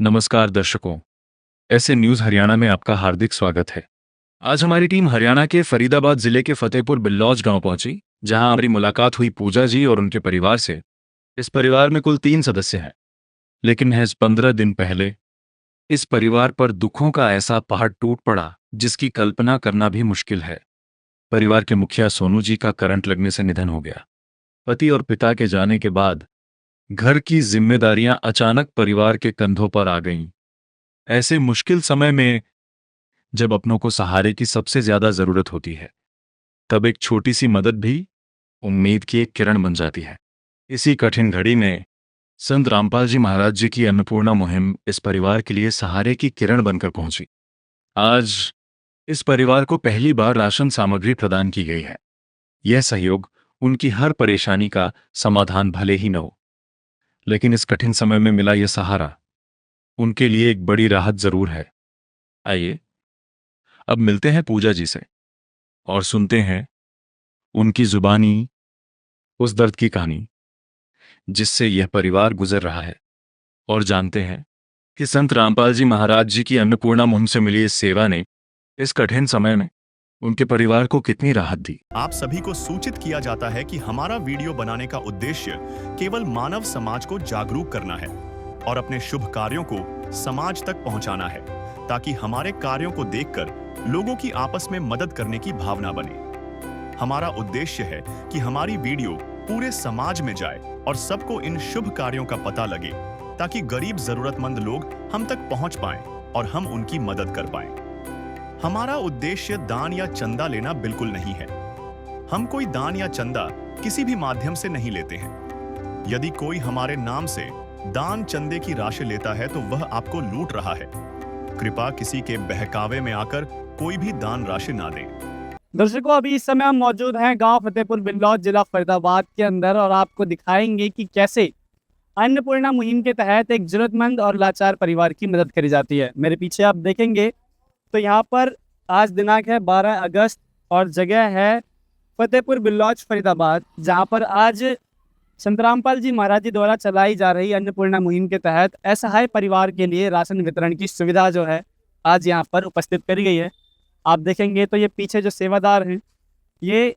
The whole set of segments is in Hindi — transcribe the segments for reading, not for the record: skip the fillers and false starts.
नमस्कार दर्शकों, ऐसे न्यूज़ हरियाणा में आपका हार्दिक स्वागत है। आज हमारी टीम हरियाणा के फरीदाबाद जिले के फतेहपुर बिल्लौज गांव पहुंची, जहां हमारी मुलाकात हुई पूजा जी और उनके परिवार से। इस परिवार में कुल 3 सदस्य हैं, लेकिन महज 15 दिन पहले इस परिवार पर दुखों का ऐसा पहाड़ टूट पड़ा जिसकी कल्पना करना भी मुश्किल है। परिवार के मुखिया सोनू जी का करंट लगने से निधन हो गया। पति और पिता के जाने के बाद घर की जिम्मेदारियां अचानक परिवार के कंधों पर आ गईं। ऐसे मुश्किल समय में जब अपनों को सहारे की सबसे ज्यादा जरूरत होती है, तब एक छोटी सी मदद भी उम्मीद की एक किरण बन जाती है। इसी कठिन घड़ी में संत रामपाल जी महाराज जी की अन्नपूर्णा मुहिम इस परिवार के लिए सहारे की किरण बनकर पहुंची। आज इस परिवार को पहली बार राशन सामग्री प्रदान की गई है। यह सहयोग उनकी हर परेशानी का समाधान भले ही न हो, लेकिन इस कठिन समय में मिला यह सहारा उनके लिए एक बड़ी राहत जरूर है। आइए अब मिलते हैं पूजा जी से और सुनते हैं उनकी जुबानी उस दर्द की कहानी जिससे यह परिवार गुजर रहा है, और जानते हैं कि संत रामपाल जी महाराज जी की अन्नपूर्णा मुहिम से मिली इस सेवा ने इस कठिन समय में उनके परिवार को कितनी राहत दी। आप सभी को सूचित किया जाता है कि हमारा वीडियो बनाने का उद्देश्य केवल मानव समाज को जागरूक करना है और अपने शुभ कार्यों को समाज तक पहुंचाना है, ताकि हमारे कार्यों को देखकर लोगों की आपस में मदद करने की भावना बने। हमारा उद्देश्य है कि हमारी वीडियो पूरे समाज में जाए और सबको इन शुभ कार्यों का पता लगे, ताकि गरीब जरूरतमंद लोग हम तक पहुंच पाएं और हम उनकी मदद कर पाएं। हमारा उद्देश्य दान या चंदा लेना बिल्कुल नहीं है। हम कोई दान या चंदा किसी भी माध्यम से नहीं लेते हैं। यदि कोई हमारे नाम से दान चंदे की राशि लेता है तो वह आपको लूट रहा है। कृपया किसी के बहकावे में आकर कोई भी दान राशि ना दें। दर्शकों, अभी इस समय हम मौजूद हैं गांव फतेहपुर बिल्लौज जिला फरीदाबाद के अंदर, और आपको दिखाएंगे कि कैसे अन्नपूर्णा मुहिम के तहत एक जरूरतमंद और लाचार परिवार की मदद करी जाती है। मेरे पीछे आप देखेंगे तो यहाँ पर आज दिनांक है 12 अगस्त और जगह है फतेहपुर बिल्लौज फरीदाबाद, जहाँ पर आज संत रामपाल जी महाराज जी द्वारा चलाई जा रही अन्नपूर्णा मुहिम के तहत असहाय परिवार के लिए राशन वितरण की सुविधा जो है आज यहाँ पर उपस्थित करी गई है। आप देखेंगे तो ये पीछे जो सेवादार हैं, ये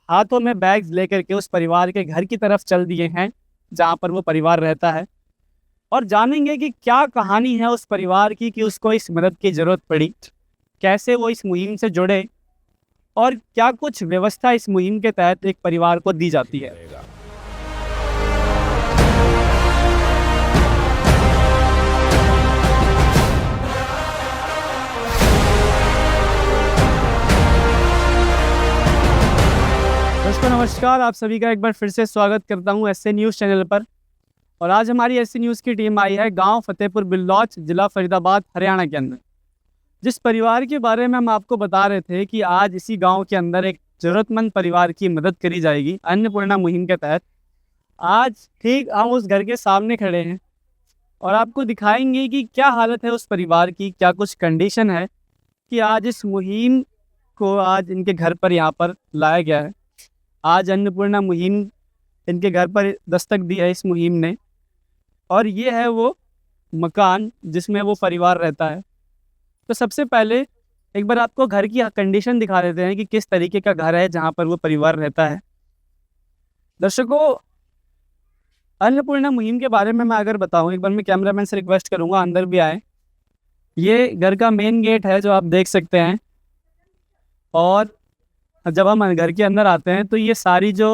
हाथों में बैग्स लेकर के उस परिवार के घर की तरफ चल दिए हैं जहाँ पर वो परिवार रहता है, और जानेंगे कि क्या कहानी है उस परिवार की कि उसको इस मदद की ज़रूरत पड़ी, कैसे वो इस मुहिम से जुड़े और क्या कुछ व्यवस्था इस मुहिम के तहत एक परिवार को दी जाती है। दोस्तों नमस्कार, आप सभी का एक बार फिर से स्वागत करता हूं एसए न्यूज़ चैनल पर। और आज हमारी एसए न्यूज़ की टीम आई है गांव फतेहपुर बिल्लौज जिला फरीदाबाद हरियाणा के अंदर। जिस परिवार के बारे में हम आपको बता रहे थे कि आज इसी गांव के अंदर एक ज़रूरतमंद परिवार की मदद करी जाएगी अन्नपूर्णा मुहिम के तहत, आज ठीक हम उस घर के सामने खड़े हैं और आपको दिखाएंगे कि क्या हालत है उस परिवार की, क्या कुछ कंडीशन है कि आज इस मुहिम को आज इनके घर पर यहाँ पर लाया गया है। आज अन्नपूर्णा मुहिम इनके घर पर दस्तक दी है इस मुहिम ने, और ये है वो मकान जिसमें वो परिवार रहता है। तो सबसे पहले एक बार आपको घर की कंडीशन दिखा देते हैं कि किस तरीके का घर है जहाँ पर वो परिवार रहता है। दर्शकों, अन्नपूर्णा मुहिम के बारे में मैं अगर बताऊँ, एक बार मैं कैमरामैन से रिक्वेस्ट करूँगा अंदर भी आए। ये घर का मेन गेट है जो आप देख सकते हैं, और जब हम घर के अंदर आते हैं तो ये सारी जो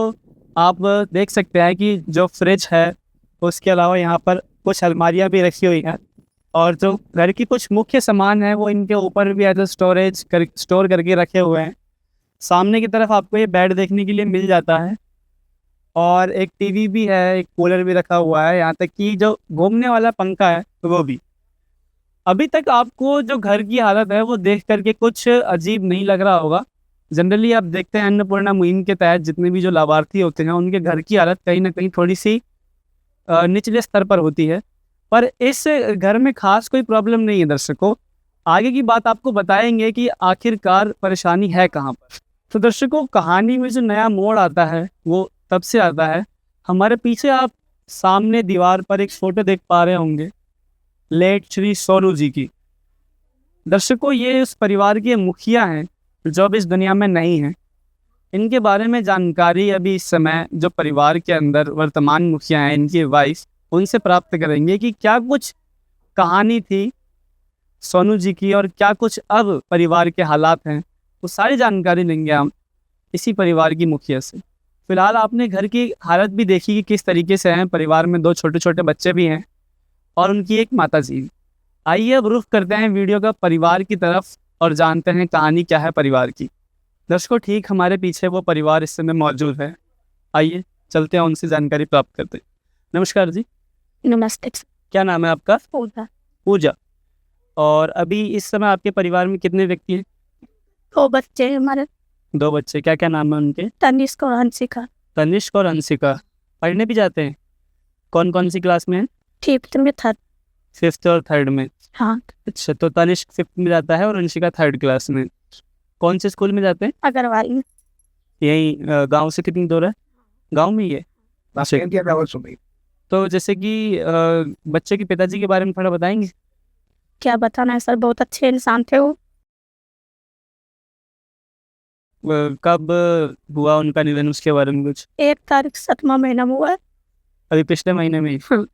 आप देख सकते हैं कि जो फ्रिज है, उसके अलावा यहाँ पर कुछ अलमारियाँ भी रखी हुई हैं, और जो घर की कुछ मुख्य सामान है वो इनके ऊपर भी एज स्टोर करके रखे हुए हैं। सामने की तरफ आपको ये बेड देखने के लिए मिल जाता है, और एक टीवी भी है, एक कूलर भी रखा हुआ है, यहाँ तक कि जो घूमने वाला पंखा है वो भी। अभी तक आपको जो घर की हालत है वो देख करके कुछ अजीब नहीं लग रहा होगा। जनरली आप देखते हैं अन्नपूर्णा मुहिम के तहत जितने भी जो लाभार्थी होते हैं उनके घर की हालत कहीं ना कहीं थोड़ी सी निचले स्तर पर होती है, पर इस घर में खास कोई प्रॉब्लम नहीं है। दर्शकों, आगे की बात आपको बताएंगे कि आखिरकार परेशानी है कहाँ पर। तो दर्शकों, कहानी में जो नया मोड़ आता है वो तब से आता है। हमारे पीछे आप सामने दीवार पर एक फोटो देख पा रहे होंगे, लेट श्री सोनू जी की। दर्शकों, ये उस परिवार के मुखिया हैं जो अब इस दुनिया में नहीं हैं। इनके बारे में जानकारी अभी इस समय जो परिवार के अंदर वर्तमान मुखिया हैं, इनकी वाइफ, उनसे प्राप्त करेंगे कि क्या कुछ कहानी थी सोनू जी की और क्या कुछ अब परिवार के हालात हैं। वो सारी जानकारी लेंगे हम इसी परिवार की मुखिया से। फिलहाल आपने घर की हालत भी देखी कि किस तरीके से हैं। परिवार में 2 छोटे छोटे बच्चे भी हैं और उनकी एक माता जी। आइए अब रुख करते हैं वीडियो का परिवार की तरफ और जानते हैं कहानी क्या है परिवार की। दर्शकों, ठीक हमारे पीछे वो परिवार इस समय मौजूद है। आइए चलते हैं, उनसे जानकारी प्राप्त करते हैं। नमस्कार जी, नमस्ते। क्या नाम है आपका? पूजा। पूजा। और अभी इस समय आपके परिवार में कितने व्यक्ति हैं? 2 बच्चे हैं हमारे, 2 बच्चे। क्या क्या नाम है उनके? तनिष्क और हंसिका। तनिष्क और अंशिका। पढ़ने भी जाते हैं? कौन कौन सी क्लास में है? 5th में था। 5th और 3rd में। हाँ, अच्छा, तो तनिष्क 5th में जाता है और अंशिका 3rd क्लास में। कौन से स्कूल में जाते हैं? अग्रवाल में। यही गांव से कितनी दूर है? गांव में ही है। तो जैसे कि बच्चे के पिताजी के बारे में थोड़ा बताएंगे? क्या बताना है सर, बहुत अच्छे इंसान थे वो। कब हुआ उनका निधन, उसके बारे में कुछ? 1 तारीख 7वां महीना में हुआ। अभी पिछले महीने में ही? हाँ।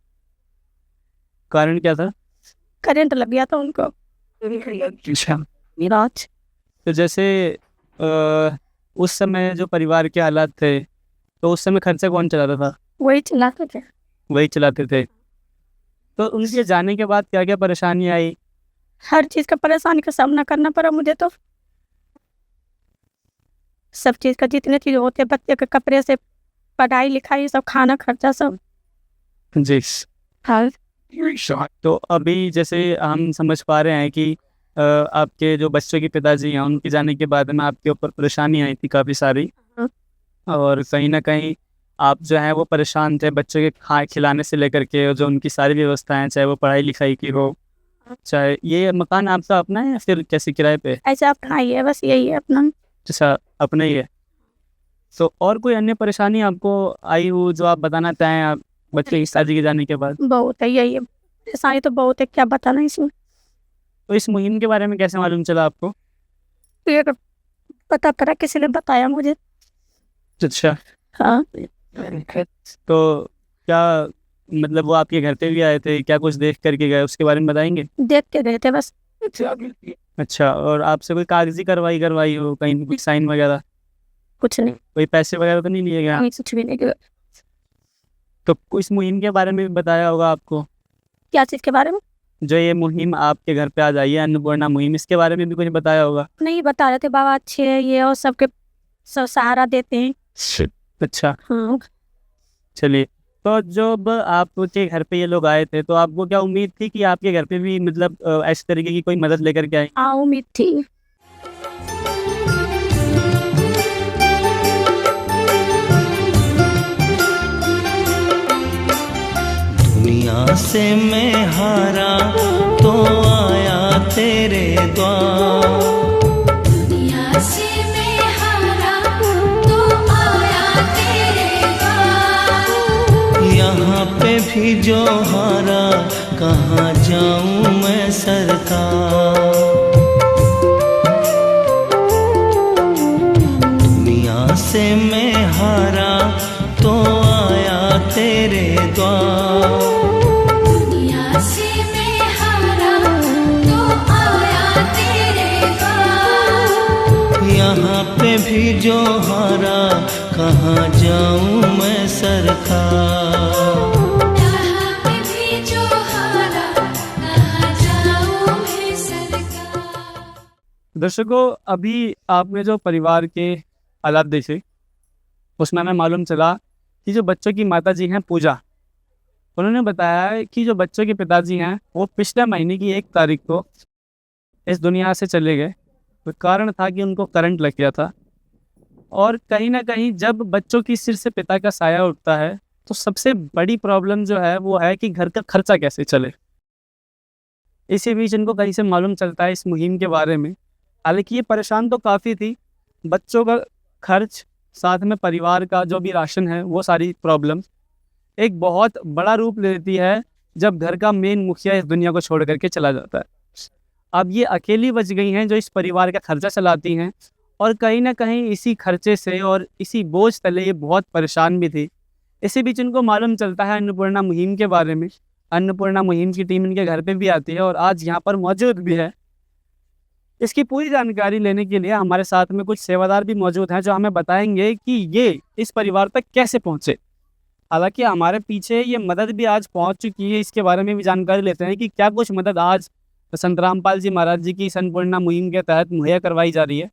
कारण क्या था? करंट लग गया था उनको। अच्छा। मिराज। तो जैसे उस समय जो परिवार के हालात थे, तो उस समय खर्चा कौन चलाता था? वही चलाते थे। वही चलाते थे। तो उनके जाने के बाद क्या क्या परेशानी आई? हर चीज़ का परेशानी का सामना करना पड़ा मुझे तो। सब चीज़ का जितने चीज़ होते, बच्चे के कपड़े से पढ़ाई लिखाई सब, खाना खर्चा सब। जी। हाँ, तो अभी जैसे हम समझ पा रहे हैं कि आपके जो बच्चों के पिताजी हैं, उनके जाने के बाद में आपके ऊपर परेशानी आई थी काफ़ी सारी। हाँ। और कहीं ना कहीं आप जो है वो परेशान थे बच्चों के खिलाने से लेकर के, और जो उनकी सारी व्यवस्थाएं, चाहे वो पढ़ाई लिखाई की हो, चाहे ये मकान आपका अपना है या फिर कैसे किराए पे? ऐसा अपना ही है, बस यही है अपना। जैसा अपना ही है। तो और कोई अन्य परेशानी आपको आई हो जो आप बताना चाहें आप बच्चे की शादी के जाने के बाद? बहुत है, यही है परेशानी तो बहुत है, क्या बताना इसमें। तो इस मुहिम के बारे में कैसे मालूम चला आपको? ये पता करा, किसी ने बताया मुझे। अच्छा। हाँ, तो क्या मतलब वो आपके घर पे भी आए थे, क्या कुछ देख करके गए, उसके बारे में बताएंगे? देख के गए थे बस। अच्छा, और आपसे कोई कागजी करवाई हो कहीं कोई साइन वगैरह? कुछ नहीं, कोई पैसे वगैरह तो नहीं लिए गया? कुछ भी नहीं। तो इस मुहिम के बारे में भी बताया होगा आपको? क्या चीज़ के बारे में? जो ये मुहिम आपके घर पे आ जाइए, अन्नपूर्णा मुहिम, इसके बारे में भी कुछ बताया होगा? नहीं बता रहे थे, बाबा अच्छे हैं ये और सबके सब सहारा देते हैं। अच्छा, हाँ, चलिए। तो जब आपके घर पे ये लोग आए थे, तो आपको क्या उम्मीद थी कि आपके घर पे भी मतलब ऐसी तरीके की कोई मदद लेकर के आए? उम्मीद थी। दुनिया से मैं हारा तो आया तेरे द्वार। दुनिया से मैं हारा तो आया तेरे द्वार। यहाँ पे भी जो हारा, कहाँ जाऊँ मैं सरकार। दुनिया से मैं हारा तो आया तेरे द्वार। दुनिया से मैं हारा तो आया तेरे द्वार। यहाँ पे भी जो हारा, कहाँ जाऊँ मैं सरकार। यहाँ पे भी जो हारा, कहाँ जाऊँ मैं सरकार। दर्शकों, अभी आपने जो परिवार के हालात देखे, उसमें हमें मालूम चला कि जो बच्चों की माता जी हैं पूजा, उन्होंने बताया है कि जो बच्चों के पिताजी हैं वो पिछले महीने की 1 तारीख को इस दुनिया से चले गए। तो कारण था कि उनको करंट लग गया था। और कहीं ना कहीं जब बच्चों की सिर से पिता का साया उठता है, तो सबसे बड़ी प्रॉब्लम जो है वो है कि घर का खर्चा कैसे चले। इसी बीच इनको कहीं से मालूम चलता है इस मुहिम के बारे में। हालांकि ये परेशान तो काफ़ी थी, बच्चों का खर्च, साथ में परिवार का जो भी राशन है, वो सारी प्रॉब्लम एक बहुत बड़ा रूप ले लेती है जब घर का मेन मुखिया इस दुनिया को छोड़ करके चला जाता है। अब ये अकेली बच गई हैं जो इस परिवार का खर्चा चलाती हैं, और कहीं ना कहीं इसी खर्चे से और इसी बोझ तले ये बहुत परेशान भी थी। इसी बीच इनको मालूम चलता है अन्नपूर्णा मुहिम के बारे में। अन्नपूर्णा मुहिम की टीम इनके घर पे भी आती है और आज यहाँ पर मौजूद भी है। इसकी पूरी जानकारी लेने के लिए हमारे साथ में कुछ सेवादार भी मौजूद हैं जो हमें बताएंगे कि ये इस परिवार तक कैसे पहुँचे। हालांकि हमारे पीछे ये मदद भी आज पहुंच चुकी है, इसके बारे में भी जानकारी लेते हैं कि क्या कुछ मदद आज संत रामपाल जी महाराज जी की अन्नपूर्णा मुहिम के तहत मुहैया करवाई जा रही है,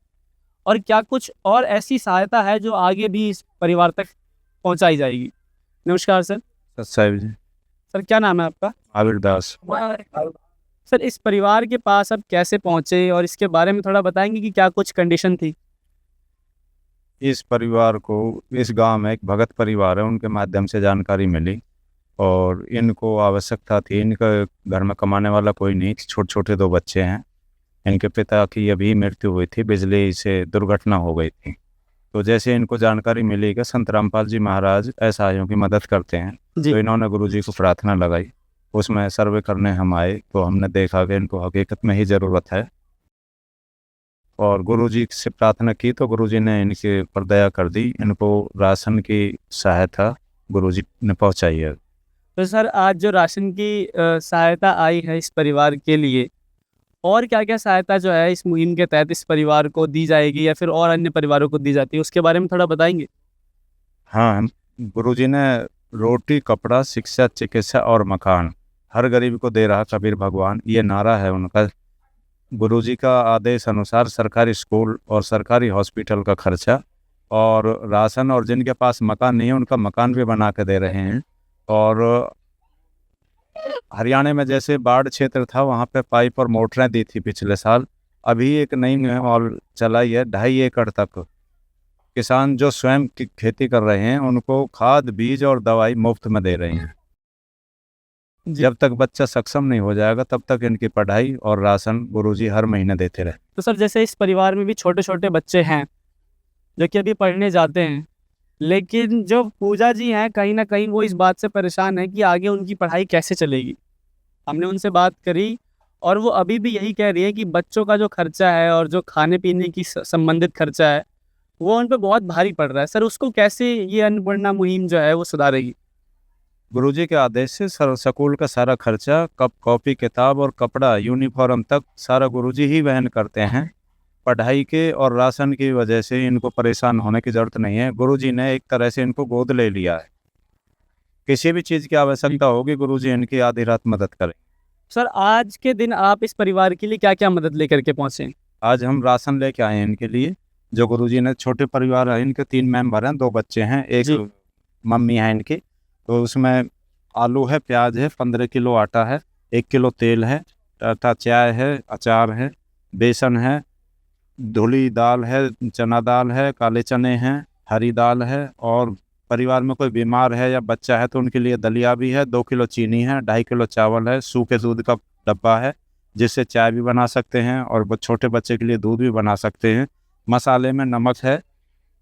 और क्या कुछ और ऐसी सहायता है जो आगे भी इस परिवार तक पहुंचाई जाएगी। नमस्कार सर। साहिब जी। सर क्या नाम है आपका? आबिर दास। सर इस परिवार के पास अब कैसे पहुंचे और इसके बारे में थोड़ा बताएंगे कि क्या कुछ कंडीशन थी? इस परिवार को, इस गांव में एक भगत परिवार है, उनके माध्यम से जानकारी मिली और इनको आवश्यकता थी। इनका घर में कमाने वाला कोई नहीं, छोटे छोटे 2 बच्चे हैं। इनके पिता की अभी मृत्यु हुई थी, बिजली से दुर्घटना हो गई थी। तो जैसे इनको जानकारी मिली कि संत रामपाल जी महाराज असहायों की मदद करते हैं, तो इन्होंने गुरुजी को प्रार्थना लगाई। उसमें सर्वे करने हम आए तो हमने देखा कि इनको हकीकत में ही ज़रूरत है, और गुरुजी से प्रार्थना की तो गुरुजी ने इनके पर दया कर दी। इनको राशन की सहायता गुरुजी ने पहुंचाई है। तो सर आज जो राशन की सहायता आई है इस परिवार के लिए, और क्या क्या सहायता जो है इस मुहिम के तहत इस परिवार को दी जाएगी या फिर और अन्य परिवारों को दी जाती है, उसके बारे में थोड़ा बताएंगे? हाँ, गुरुजी ने रोटी, कपड़ा, शिक्षा, चिकित्सा और मकान हर गरीब को दे रहा कबीर भगवान, ये नारा है उनका। गुरुजी का आदेश अनुसार सरकारी स्कूल और सरकारी हॉस्पिटल का खर्चा और राशन, और जिनके पास मकान नहीं है उनका मकान भी बना के दे रहे हैं। और हरियाणा में जैसे बाढ़ क्षेत्र था वहाँ पे पाइप और मोटरें दी थी पिछले साल। अभी एक नई माहौल चलाई है, 2.5 एकड़ तक किसान जो स्वयं की खेती कर रहे हैं उनको खाद, बीज और दवाई मुफ्त में दे रहे हैं। जब तक बच्चा सक्षम नहीं हो जाएगा तब तक इनकी पढ़ाई और राशन गुरुजी हर महीने देते रहे। तो सर जैसे इस परिवार में भी छोटे छोटे बच्चे हैं जो कि अभी पढ़ने जाते हैं, लेकिन जो पूजा जी हैं कहीं ना कहीं वो इस बात से परेशान है कि आगे उनकी पढ़ाई कैसे चलेगी। हमने उनसे बात करी और वो अभी भी यही कह रही है कि बच्चों का जो खर्चा है और जो खाने पीने की संबंधित खर्चा है वो उन पर बहुत भारी पड़ रहा है। सर उसको कैसे ये अन्नपूर्णा मुहिम जो है वो सुधारेगी? गुरुजी के आदेश से स्कूल का सारा खर्चा, कॉपी, किताब और कपड़ा, यूनिफॉर्म तक सारा गुरुजी ही वहन करते हैं। पढ़ाई के और राशन की वजह से इनको परेशान होने की ज़रूरत नहीं है। गुरुजी ने एक तरह से इनको गोद ले लिया है। किसी भी चीज़ की आवश्यकता होगी गुरुजी इनकी आधी रात मदद करें। सर आज के दिन आप इस परिवार के लिए क्या क्या मदद लेकर के पहुँचे? आज हम राशन लेके आए हैं इनके लिए, जो गुरुजी ने, छोटे परिवार है इनके, 3 मेंबर हैं, 2 बच्चे हैं, एक मम्मी है इनकी। तो उसमें आलू है, प्याज है, 15 किलो आटा है, 1 किलो तेल है, टाटा चाय है, अचार है, बेसन है, धुली दाल है, चना दाल है, काले चने हैं, हरी दाल है, और परिवार में कोई बीमार है या बच्चा है तो उनके लिए दलिया भी है, 2 किलो चीनी है, 2.5 किलो चावल है, सूखे दूध का डब्बा है जिससे चाय भी बना सकते हैं और छोटे बच्चे के लिए दूध भी बना सकते हैं। मसाले में नमक है,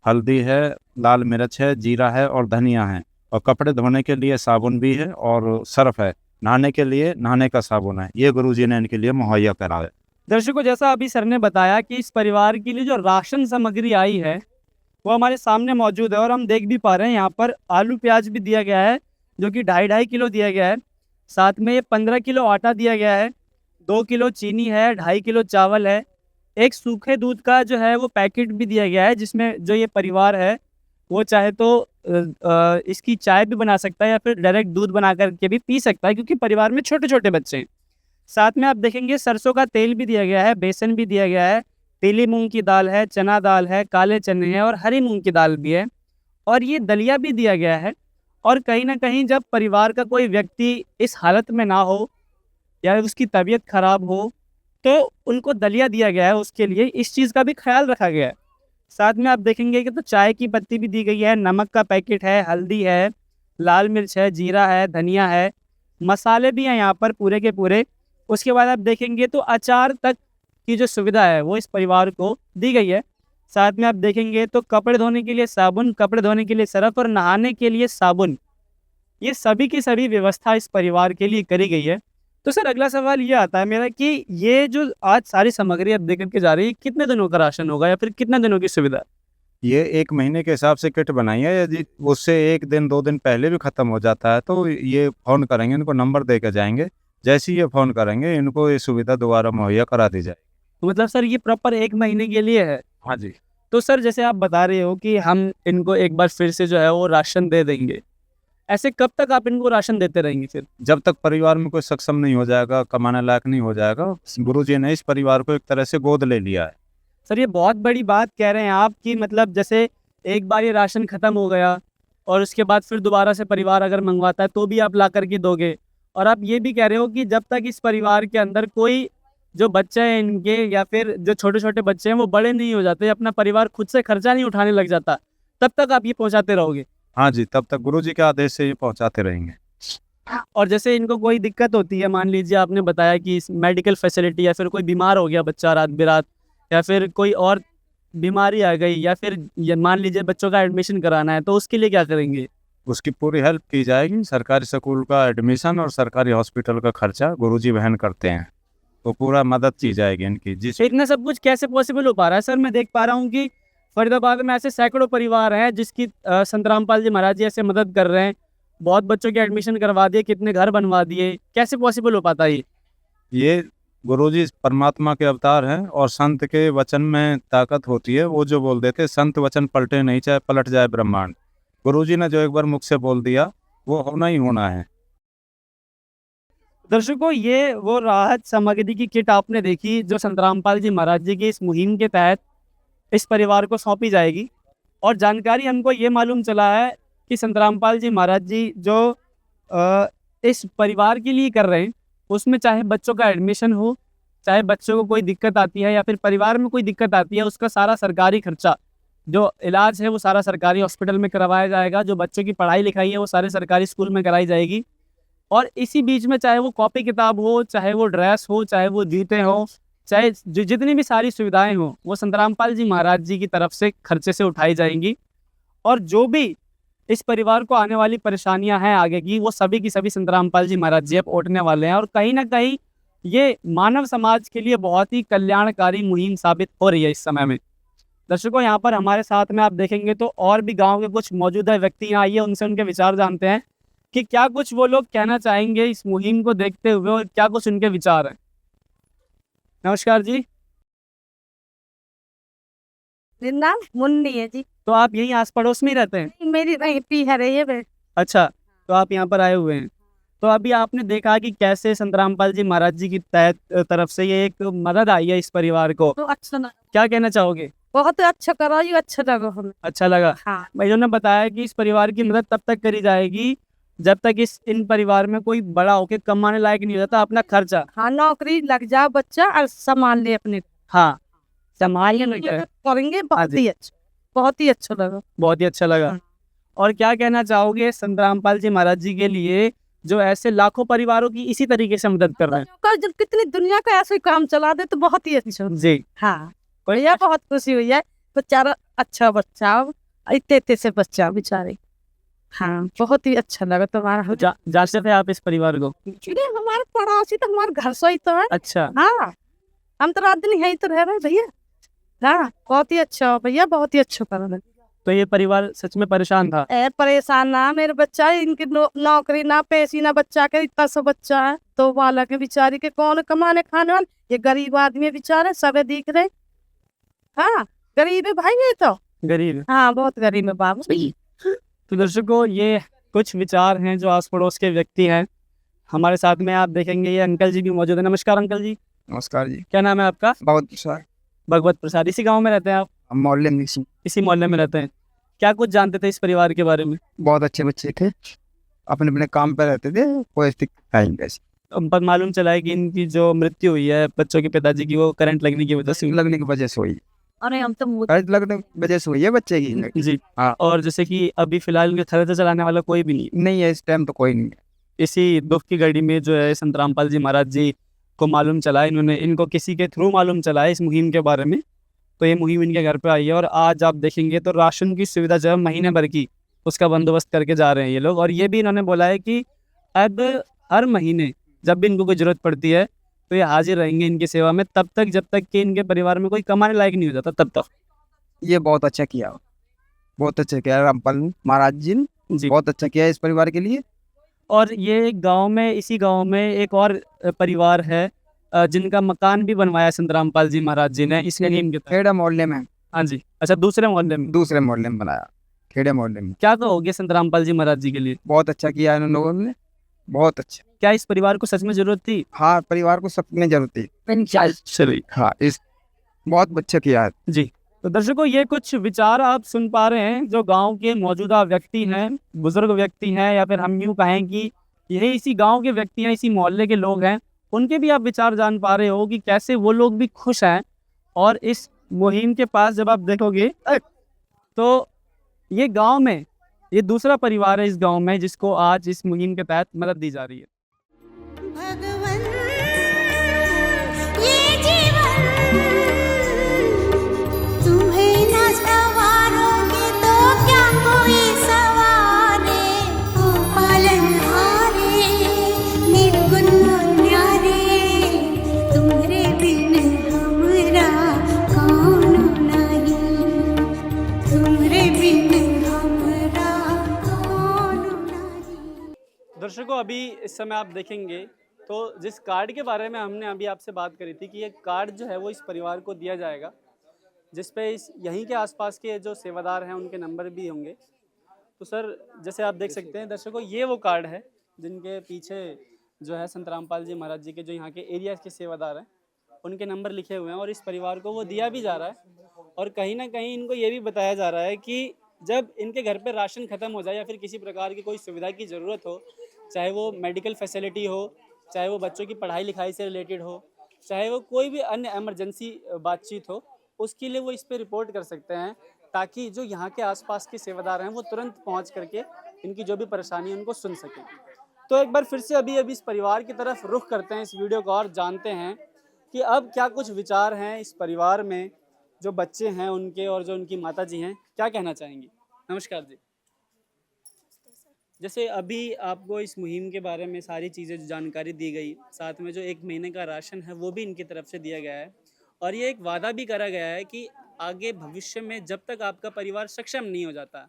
हल्दी है, लाल मिर्च है, जीरा है और धनिया है, और कपड़े धोने के लिए साबुन भी है और सर्फ है, नहाने के लिए नहाने का साबुन है। ये गुरुजी ने इनके लिए मुहैया कराया। दर्शकों, जैसा अभी सर ने बताया कि इस परिवार के लिए जो राशन सामग्री आई है वो हमारे सामने मौजूद है, और हम देख भी पा रहे हैं यहाँ पर आलू प्याज भी दिया गया है जो कि 2.5 किलो दिया गया है। साथ में ये 15 किलो आटा दिया गया है, 2 किलो चीनी है, 2.5 किलो चावल है, एक सूखे दूध का जो है वो पैकेट भी दिया गया है, जिसमें जो ये परिवार है वो चाहे तो इसकी चाय भी बना सकता है या फिर डायरेक्ट दूध बना करके भी पी सकता है, क्योंकि परिवार में छोटे छोटे बच्चे हैं। साथ में आप देखेंगे सरसों का तेल भी दिया गया है, बेसन भी दिया गया है, पीली मूंग की दाल है, चना दाल है, काले चने हैं और हरी मूंग की दाल भी है, और ये दलिया भी दिया गया है। और कहीं ना कहीं जब परिवार का कोई व्यक्ति इस हालत में ना हो या उसकी तबीयत खराब हो तो उनको दलिया दिया गया है, उसके लिए इस चीज़ का भी ख्याल रखा गया है। साथ में आप देखेंगे कि तो चाय की पत्ती भी दी गई है, नमक का पैकेट है, हल्दी है, लाल मिर्च है, जीरा है, धनिया है, मसाले भी हैं यहाँ पर पूरे के पूरे। उसके बाद आप देखेंगे तो अचार तक की जो सुविधा है वो इस परिवार को दी गई है। साथ में आप देखेंगे तो कपड़े धोने के लिए साबुन, कपड़े धोने के लिए सर्फ और नहाने के लिए साबुन, ये सभी की सभी व्यवस्था इस परिवार के लिए करी गई है। तो सर अगला सवाल ये आता है मेरा कि ये जो आज सारी सामग्री अब देकर के जा रही है, कितने दिनों का राशन होगा या फिर कितने दिनों की सुविधा है? ये 1 महीने के हिसाब से किट बनाई है। यदि उससे 1 दिन 2 दिन पहले भी ख़त्म हो जाता है तो ये फ़ोन करेंगे, इनको नंबर दे के जाएंगे। जैसे ही ये फ़ोन करेंगे इनको ये सुविधा दोबारा मुहैया करा दी जाएगी। तो मतलब सर ये प्रॉपर 1 महीने के लिए है। हाँ जी। तो सर जैसे आप बता रहे हो कि हम इनको एक बार फिर से जो है वो राशन दे देंगे, ऐसे कब तक आप इनको राशन देते रहेंगे फिर? जब तक परिवार में कोई सक्षम नहीं हो जाएगा, कमाने लायक नहीं हो जाएगा। गुरुजी ने इस परिवार को एक तरह से गोद ले लिया है। सर ये बहुत बड़ी बात कह रहे हैं आप कि मतलब जैसे एक बार ये राशन ख़त्म हो गया और उसके बाद फिर दोबारा से परिवार अगर मंगवाता है तो भी आप ला करके दोगे, और आप ये भी कह रहे हो कि जब तक इस परिवार के अंदर कोई जो बच्चे हैं इनके या फिर जो छोटे छोटे बच्चे हैं वो बड़े नहीं हो जाते, अपना परिवार खुद से खर्चा नहीं उठाने लग जाता, तब तक आप ये पहुंचाते रहोगे? हाँ जी, तब तक गुरुजी के आदेश से ये पहुंचाते रहेंगे। और जैसे इनको कोई दिक्कत होती है, मान लीजिए आपने बताया कि मेडिकल फैसिलिटी या फिर कोई बीमार हो गया बच्चा रात बिरात, या फिर कोई और बीमारी आ गई, या फिर मान लीजिए बच्चों का एडमिशन कराना है, तो उसके लिए क्या करेंगे? उसकी पूरी हेल्प की जाएगी। सरकारी स्कूल का एडमिशन और सरकारी हॉस्पिटल का खर्चा गुरुजी वहन करते हैं, तो पूरा मदद की जाएगी इनकी। जिस इतना सब कुछ कैसे पॉसिबल हो पा रहा है सर? मैं देख पा रहा हूँ कि फरीदाबाद में ऐसे सैकड़ों परिवार हैं जिसकी संत रामपाल जी महाराज जी ऐसे मदद कर रहे हैं, बहुत बच्चों के एडमिशन करवा दिए, कितने घर बनवा दिए, कैसे पॉसिबल हो पाता है ये गुरुजी परमात्मा के अवतार हैं और संत के वचन में ताकत होती है। वो जो बोल देते, संत वचन पलटे नहीं, चाहे पलट जाए ब्रह्मांड। गुरुजी ने जो एक बार मुख से बोल दिया वो होना ही होना है। दर्शकों, ये वो राहत सामग्री की किट आपने देखी जो संत रामपाल जी महाराज जी की इस मुहिम के तहत इस परिवार को सौंपी जाएगी। और जानकारी हमको ये मालूम चला है कि संत रामपाल जी महाराज जी जो इस परिवार के लिए कर रहे हैं, उसमें चाहे बच्चों का एडमिशन हो, चाहे बच्चों को कोई दिक्कत आती है या फिर परिवार में कोई दिक्कत आती है, उसका सारा सरकारी खर्चा, जो इलाज है वो सारा सरकारी हॉस्पिटल में करवाया जाएगा, जो बच्चों की पढ़ाई लिखाई है वो सारे सरकारी स्कूल में कराई जाएगी। और इसी बीच में चाहे वो कॉपी किताब हो, चाहे वो ड्रेस हो, चाहे वो जूते हो, चाहे जितनी भी सारी सुविधाएं हो, वो संत रामपाल जी महाराज जी की तरफ से खर्चे से उठाई जाएंगी। और जो भी इस परिवार को आने वाली परेशानियां हैं आगे की, वो सभी की सभी संत रामपाल जी महाराज जी अब ओटने वाले हैं। और कहीं ना कहीं ये मानव समाज के लिए बहुत ही कल्याणकारी मुहिम साबित हो रही है इस समय में। दर्शकों, यहाँ पर हमारे साथ में आप देखेंगे तो और भी गाँव के कुछ मौजूदा व्यक्ति यहाँ आइए, उनसे उनके विचार जानते हैं कि क्या कुछ वो लोग कहना चाहेंगे इस मुहिम को देखते हुए और क्या कुछ उनके विचार हैं। नमस्कार जी। मेरा नाम मुन्नी है जी। तो आप यहीं आस पड़ोस में ही रहते हैं? मेरी नहीं है रही है। अच्छा, तो आप यहाँ पर आए हुए हैं। तो अभी आपने देखा कि कैसे संत रामपाल जी महाराज जी की तरफ से ये एक मदद आई है इस परिवार को, तो अच्छा लगा, क्या कहना चाहोगे? बहुत अच्छा करा, ये अच्छा लगा हमें। अच्छा लगा। हाँ, भाइयों ने बताया कि इस परिवार की मदद तब तक करी जाएगी जब तक इन परिवार में कोई बड़ा होके कमाने लायक नहीं हो जाता, अपना खर्चा। हाँ, नौकरी लग जाए बच्चा और संभाल ले अपने। हाँ, संभालिए करेंगे, बहुत ही अच्छा, बहुत ही अच्छा लगा, बहुत ही अच्छा लगा। और क्या कहना चाहोगे संत रामपाल जी महाराज जी के लिए जो ऐसे लाखों परिवारों की इसी तरीके से मदद कर रहे हैं? जब कितनी दुनिया का ऐसे काम चला दे तो बहुत ही अच्छा जी। हाँ, बढ़िया, बहुत खुशी हुई है। बेचारा अच्छा बच्चा, इतने से बच्चा बेचारे। हाँ, बहुत ही अच्छा लगा तुम्हारा। जानते थे आप इस परिवार को? हमारे पड़ोसी तो हमारे घर से ही तो है। अच्छा। हाँ, हम तो रात दिन यहीं तो रह रहे भैया। हाँ, बहुत ही अच्छा भैया, बहुत ही अच्छा कर। तो ये परिवार सच में परेशान था? परेशान ना, मेरे बच्चा इनकी नौकरी ना, पैसी ना, बच्चा के इतना सा बच्चा है, तो बालक है बेचारी के, कौन कमाने खाने वाले, ये गरीब आदमी बेचारे सबे दिख रहे। हाँ, गरीब है भाई, ये तो गरीब। हाँ, बहुत गरीब है बाबू। तो दर्शकों, ये कुछ विचार हैं जो आस पड़ोस के व्यक्ति हैं। हमारे साथ में आप देखेंगे ये अंकल जी भी मौजूद है। नमस्कार अंकल जी। नमस्कार जी। क्या नाम है आपका? भगवत प्रसाद। भगवत प्रसाद। इसी गांव में रहते हैं आप? हम मोहल्ले में इसी मोहल्ले में रहते हैं। क्या कुछ जानते थे इस परिवार के बारे में? बहुत अच्छे बच्चे थे, अपने अपने काम पर रहते थे, कोई पर मालूम चला है कि इनकी जो मृत्यु हुई है बच्चों के पिताजी की, वो करंट लगने की वजह से हुई। लगने की वजह से हुई। अरे हम तो करंट लगने की वजह से हुई है बच्चे की। जी। हाँ। और जैसे कि अभी फिलहाल के खर्चा चलाने वाला कोई भी नहीं है इस टाइम, तो कोई नहीं है। इसी दुख की घड़ी में जो है संत रामपाल जी महाराज जी को मालूम चला, इनको किसी के थ्रू मालूम चला है इस मुहिम के बारे में, तो ये मुहिम इनके घर पे आई है। और आज आप देखेंगे तो राशन की सुविधा जो है महीने भर की उसका बंदोबस्त करके जा रहे हैं ये लोग। और ये भी इन्होंने बोला है कि अब हर महीने जब भी इनको कोई ज़रूरत पड़ती है तो ये हाजिर रहेंगे इनकी सेवा में, तब तक जब तक कि इनके परिवार में कोई कमाने लायक नहीं हो जाता तब तक। ये बहुत अच्छा किया, बहुत अच्छा किया रामपाल महाराज जी ने, जी। बहुत अच्छा किया इस परिवार के लिए। और ये गांव में, इसी गांव में एक और परिवार है जिनका मकान भी बनवाया संत रामपाल जी महाराज जी ने इस स्कीम के तहत। खेड़ा मोहल्ले में, हाँ जी, अच्छा, दूसरे मोहल्ले में। दूसरे मोहल्ले में बनाया, खेड़े मोहल्ले में। क्या कहोगे संत रामपाल जी महाराज जी के लिए? बहुत अच्छा किया इन लोगों ने, बहुत अच्छा। क्या इस परिवार को सच में जरूरत थी? हाँ, परिवार को सबने जरूरत थी। चलिए, हाँ, इस बहुत अच्छा किया है। जी। तो दर्शकों, ये कुछ विचार आप सुन पा रहे हैं जो गांव के मौजूदा व्यक्ति हैं, बुजुर्ग व्यक्ति हैं, या फिर हम यूँ कहें कि यही इसी गांव के व्यक्ति हैं, इसी मोहल्ले के लोग हैं। उनके भी आप विचार जान पा रहे हो कि कैसे वो लोग भी खुश हैं। और इस मुहिम के पास जब आप देखोगे तो ये गांव में ये दूसरा परिवार है इस गांव में जिसको आज इस मुहिम के तहत मदद दी जा रही है। भगवन ये जीवन तुम्हें न सवारोगे तो क्या कोई सवारे। ओ पालनहारे निर्गुण न्यारे, तुम्हारे बिन हमरा कौन नहीं, तुम्हारे बिन हमरा कौन नहीं। दर्शकों, अभी इस समय आप देखेंगे तो जिस कार्ड के बारे में हमने अभी आपसे बात करी थी कि ये कार्ड जो है वो इस परिवार को दिया जाएगा, जिस पे इस यहीं के आसपास के जो सेवादार हैं उनके नंबर भी होंगे। तो सर, जैसे आप देख सकते हैं दर्शकों, ये वो कार्ड है जिनके पीछे जो है संत रामपाल जी महाराज जी के जो यहाँ के एरिया के सेवादार हैं उनके नंबर लिखे हुए हैं और इस परिवार को वो दिया भी जा रहा है। और कहीं ना कहीं इनको ये भी बताया जा रहा है कि जब इनके घर पे राशन ख़त्म हो जाए या फिर किसी प्रकार की कोई सुविधा की ज़रूरत हो, चाहे वो मेडिकल फैसिलिटी हो, चाहे वो बच्चों की पढ़ाई लिखाई से रिलेटेड हो, चाहे वो कोई भी अन्य इमरजेंसी बातचीत हो, उसके लिए वो इस पे रिपोर्ट कर सकते हैं, ताकि जो यहाँ के आसपास के सेवादार हैं वो तुरंत पहुँच करके इनकी जो भी परेशानी है उनको सुन सकें। तो एक बार फिर से अभी इस परिवार की तरफ रुख करते हैं इस वीडियो को और जानते हैं कि अब क्या कुछ विचार हैं इस परिवार में, जो बच्चे हैं उनके और जो उनकी माता जी हैं, क्या कहना चाहेंगी। नमस्कार जी। जैसे अभी आपको इस मुहिम के बारे में सारी चीज़ें जो जानकारी दी गई, साथ में जो 1 महीने का राशन है वो भी इनकी तरफ से दिया गया है, और ये एक वादा भी करा गया है कि आगे भविष्य में जब तक आपका परिवार सक्षम नहीं हो जाता,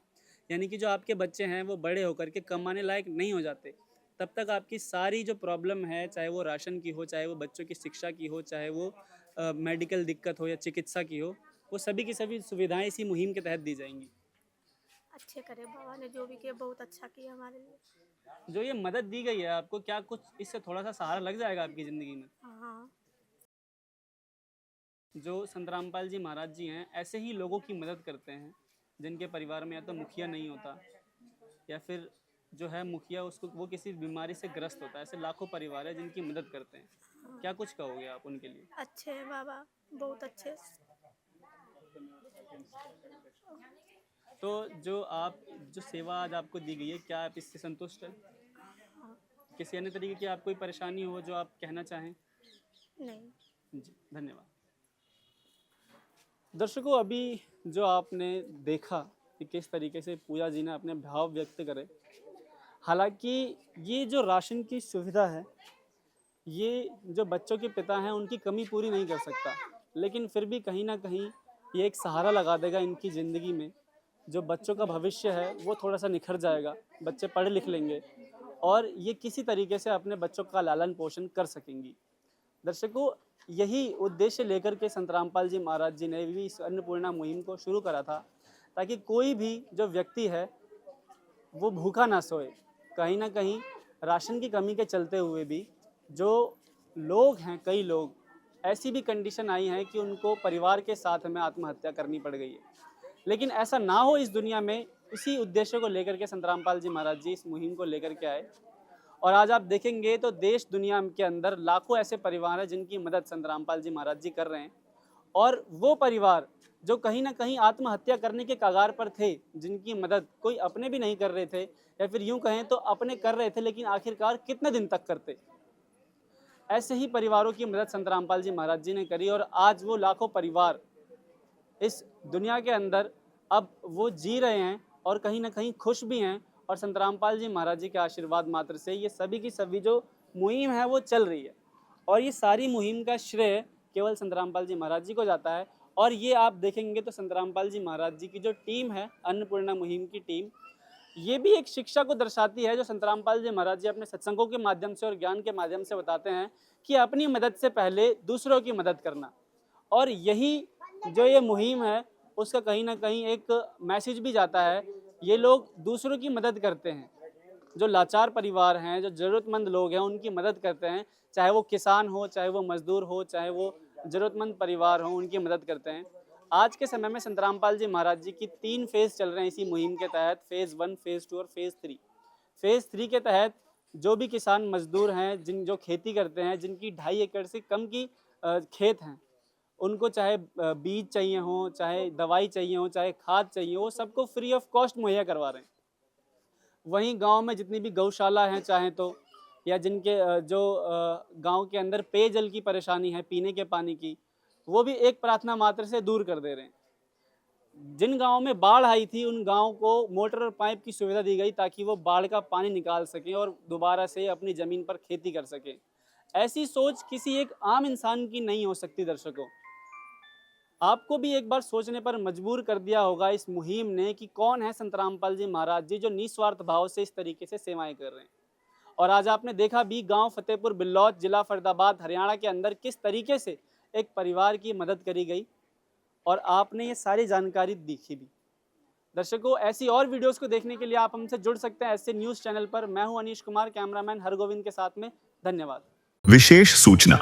यानी कि जो आपके बच्चे हैं वो बड़े होकर के कमाने लायक नहीं हो जाते, तब तक आपकी सारी जो प्रॉब्लम है, चाहे वो राशन की हो, चाहे वो बच्चों की शिक्षा की हो, चाहे वो मेडिकल दिक्कत हो या चिकित्सा की हो, वो सभी की सभी सुविधाएं इसी मुहिम के तहत दी जाएंगी। अच्छे करे, बाबा ने जो भी किया बहुत अच्छा किया हमारे लिए। जो ये मदद दी गई है आपको, क्या कुछ इससे थोड़ा सा सहारा लग जाएगा आपकी ज़िंदगी में? हाँ, जो संत रामपाल जी महाराज जी हैं ऐसे ही लोगों की मदद करते हैं जिनके परिवार में या तो मुखिया नहीं होता, या फिर जो है मुखिया उसको वो किसी बीमारी से ग्रस्त होता है। ऐसे लाखों परिवार है जिनकी मदद करते हैं। क्या कुछ कहोगे आप उनके लिए? अच्छे हैं बाबा, बहुत अच्छे। तो जो सेवा आज आपको दी गई है, क्या आप इससे संतुष्ट हैं? किसी अन्य तरीके की आप कोई परेशानी हो जो आप कहना चाहें? नहीं। जी, धन्यवाद। दर्शकों, अभी जो आपने देखा कि किस तरीके से पूजा जी ने अपने भाव व्यक्त करे, हालांकि ये जो राशन की सुविधा है, ये जो बच्चों के पिता हैं उनकी कमी पूरी नहीं कर सकता, लेकिन फिर भी कहीं ना कहीं ये एक सहारा लगा देगा इनकी ज़िंदगी में। जो बच्चों का भविष्य है वो थोड़ा सा निखर जाएगा, बच्चे पढ़ लिख लेंगे और ये किसी तरीके से अपने बच्चों का लालन पोषण कर सकेंगी। दर्शकों, यही उद्देश्य लेकर के संत रामपाल जी महाराज जी ने भी इस अन्नपूर्णा मुहिम को शुरू करा था, ताकि कोई भी जो व्यक्ति है वो भूखा ना सोए। कहीं ना कहीं राशन की कमी के चलते हुए भी जो लोग हैं, कई लोग ऐसी भी कंडीशन आई है कि उनको परिवार के साथ में आत्महत्या करनी पड़ गई है। लेकिन ऐसा ना हो इस दुनिया में, इसी उद्देश्य को लेकर के संत रामपाल जी महाराज जी इस मुहिम को लेकर के आए। और आज आप देखेंगे तो देश दुनिया के अंदर लाखों ऐसे परिवार हैं जिनकी मदद संत रामपाल जी महाराज जी कर रहे हैं। और वो परिवार जो कहीं ना कहीं आत्महत्या करने के कगार पर थे, जिनकी मदद कोई अपने भी नहीं कर रहे थे, या फिर यूं कहें तो अपने कर रहे थे लेकिन आखिरकार कितने दिन तक करते, ऐसे ही परिवारों की मदद संत रामपाल जी महाराज जी ने करी। और आज वो लाखों परिवार इस दुनिया के अंदर अब वो जी रहे हैं और कहीं ना कहीं खुश भी हैं। और संत रामपाल जी महाराज जी के आशीर्वाद मात्र से ये सभी की सभी जो मुहिम है वो चल रही है। और ये सारी मुहिम का श्रेय केवल संत रामपाल जी महाराज जी को जाता है। और ये आप देखेंगे तो संत रामपाल जी महाराज जी की जो टीम है, अन्नपूर्णा मुहिम की टीम, ये भी एक शिक्षा को दर्शाती है जो संत रामपाल जी महाराज जी अपने सत्संगों के माध्यम से और ज्ञान के माध्यम से बताते हैं कि अपनी मदद से पहले दूसरों की मदद करना। और यही जो ये मुहिम है उसका कहीं ना कहीं एक मैसेज भी जाता है। ये लोग दूसरों की मदद करते हैं, जो लाचार परिवार हैं, जो ज़रूरतमंद लोग हैं, उनकी मदद करते हैं। चाहे वो किसान हो, चाहे वो मजदूर हो, चाहे वो ज़रूरतमंद परिवार हो, उनकी मदद करते हैं। आज के समय में संत रामपाल जी महाराज जी की 3 फेज़ चल रहे हैं इसी मुहिम के तहत, फेज़ 1, फेज़ 2 और फेज़ 3। फेज़ 3 के तहत जो भी किसान मजदूर हैं, जो खेती करते हैं, जिनकी 2.5 एकड़ से कम की खेत हैं, उनको चाहे बीज चाहिए हो, चाहे दवाई चाहिए हो, चाहे खाद चाहिए हो, सबको फ्री ऑफ कॉस्ट मुहैया करवा रहे हैं। वहीं गांव में जितनी भी गौशाला हैं चाहे तो, या जिनके जो गांव के अंदर पेयजल की परेशानी है, पीने के पानी की, वो भी एक प्रार्थना मात्र से दूर कर दे रहे हैं। जिन गांवों में बाढ़ आई थी उन गांव को मोटर और पाइप की सुविधा दी गई ताकि वो बाढ़ का पानी निकाल सकें और दोबारा से अपनी ज़मीन पर खेती कर सकें। ऐसी सोच किसी एक आम इंसान की नहीं हो सकती। दर्शकों, आपको भी एक बार सोचने पर मजबूर कर दिया होगा इस मुहिम ने कि कौन है संत रामपाल जी महाराज जी जो निस्वार्थ भाव से इस तरीके से सेवाएं कर रहे हैं। और आज आपने देखा भी गांव फतेहपुर बिल्लौच, जिला फरीदाबाद, हरियाणा के अंदर किस तरीके से एक परिवार की मदद करी गई और आपने ये सारी जानकारी देखी भी। दर्शकों, ऐसी और वीडियोस को देखने के लिए आप हमसे जुड़ सकते हैं एसए न्यूज़ चैनल पर। मैं हूं अनीश कुमार, कैमरामैन हरगोविंद के साथ में। धन्यवाद। विशेष सूचना,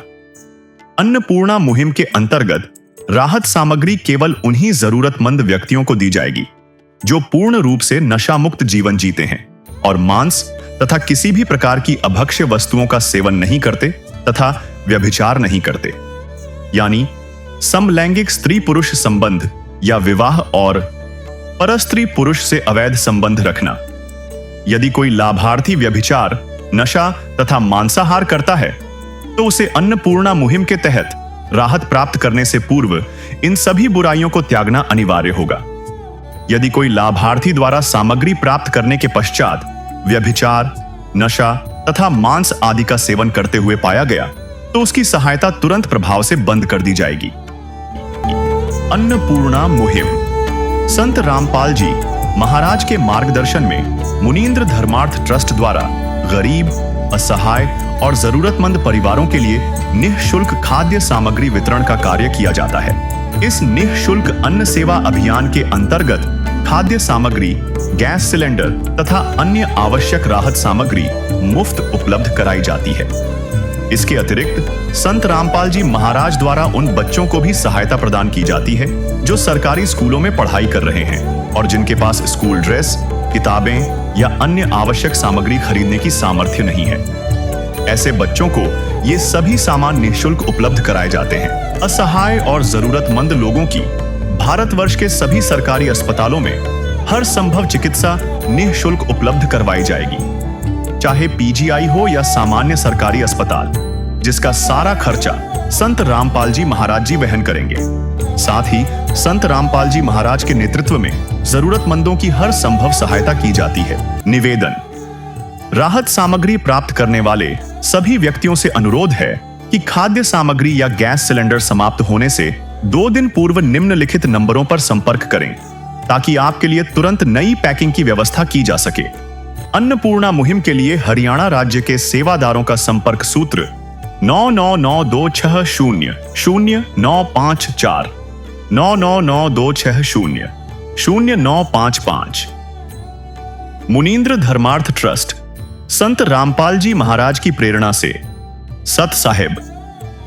अन्नपूर्णा मुहिम के अंतर्गत राहत सामग्री केवल उन्हीं जरूरतमंद व्यक्तियों को दी जाएगी जो पूर्ण रूप से नशा मुक्त जीवन जीते हैं और मांस तथा किसी भी प्रकार की अभक्ष्य वस्तुओं का सेवन नहीं करते तथा व्यभिचार नहीं करते, यानी समलैंगिक स्त्री पुरुष संबंध या विवाह और परस्त्री पुरुष से अवैध संबंध रखना। यदि कोई लाभार्थी व्यभिचार, नशा तथा मांसाहार करता है तो उसे अन्नपूर्णा मुहिम के तहत राहत प्राप्त करने से पूर्व इन सभी बुराइयों को त्यागना अनिवार्य होगा। यदि कोई लाभार्थी द्वारा सामग्री प्राप्त करने के पश्चात व्यभिचार, नशा तथा मांस आदि का सेवन करते हुए पाया गया तो उसकी सहायता तुरंत प्रभाव से बंद कर दी जाएगी। अन्नपूर्णा मुहिम संत रामपाल जी महाराज के मार्गदर्शन में मुनींद्र धर्मार्थ ट्रस्ट द्वारा गरीब, असहाय और जरूरतमंद परिवारों के लिए निःशुल्क खाद्य सामग्री वितरण का कार्य किया जाता है। इस निःशुल्क अन्न सेवा अभियान के अंतर्गत खाद्य सामग्री, गैस सिलेंडर तथा अन्य आवश्यक राहत सामग्री मुफ्त उपलब्ध कराई जाती है। इसके अतिरिक्त संत रामपाल जी महाराज द्वारा उन बच्चों को भी सहायता प्रदान की जाती है जो सरकारी स्कूलों में पढ़ाई कर रहे हैं और जिनके पास स्कूल ड्रेस, किताबें या अन्य आवश्यक सामग्री खरीदने की सामर्थ्य नहीं है। ऐसे बच्चों को ये सभी सामान निःशुल्क उपलब्ध कराए जाते हैं। असहाय और जरूरतमंद लोगों की भारतवर्ष के सभी सरकारी अस्पतालों में हर संभव चिकित्सा निःशुल्क उपलब्ध करवाई जाएगी, चाहे पीजीआई हो या सामान्य सरकारी अस्पताल, जिसका सारा खर्चा संत रामपाल जी महाराज जी वहन करेंगे। साथ ही संत रामपाल जी महाराज के नेतृत्व में जरूरतमंदों की हर संभव सहायता की जाती है। निवेदन, राहत सामग्री प्राप्त करने वाले सभी व्यक्तियों से अनुरोध है कि खाद्य सामग्री या गैस सिलेंडर समाप्त होने से 2 दिन पूर्व निम्नलिखित नंबरों पर संपर्क करें ताकि आपके लिए तुरंत नई पैकिंग की व्यवस्था की जा सके। अन्नपूर्णा मुहिम के लिए हरियाणा राज्य के सेवादारों का संपर्क सूत्र 9992600954 9992600955। मुनींद्र धर्मार्थ ट्रस्ट संत रामपाल जी महाराज की प्रेरणा से सत साहिब